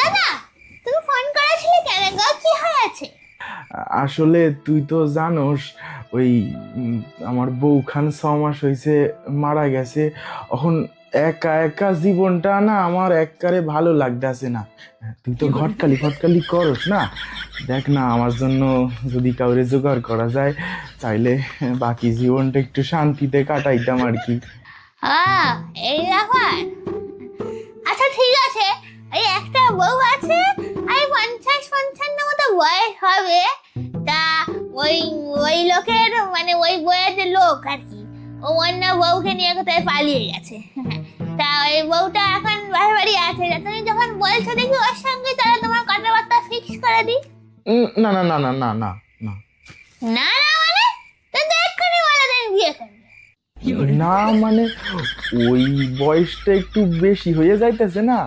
দাদা, তুমি ফোন করেছিলে কেন গো? কি হয়েছে? আসলে তুই তো জানোস ওই আমার বউখান 6 মাস হয়েছে মারা গেছে। এখন একা একা জীবনটা না আমার একবারে ভালো লাগতেছে না। তুই তো ঘটকালি ফটকালি করস না, দেখ না আমার জন্য যদি কাউরে জোগাড় করা যায় তাইলে বাকি জীবনটা একটু শান্তিতে কাটাইতাম আর কি। হ্যাঁ, এই ব্যাপার। আচ্ছা ঠিক আছে, এই একটা বউ আছে, এই 50-55 মতো বয়স হবে। তা ওই ওই লোকের মানে ওই বইয়ের যে লোক আর কি, ও অন্য বউকে নিয়ে কোথায় পালিয়ে গেছে। তা ওই বউটা এখন বাড়ি বাড়ি আছে। তা তুমি যখন বলছো দেখি ওর সঙ্গে তাহলে তোমার কথাবার্তা ফিক্স করে দিই। না না না না না না না না না মানে? কিন্তু এক্ষুনি বলে তুমি বিয়ে করবে। না মানে ওই বয়সটা একটু বেশি হয়ে যাইতেছে না।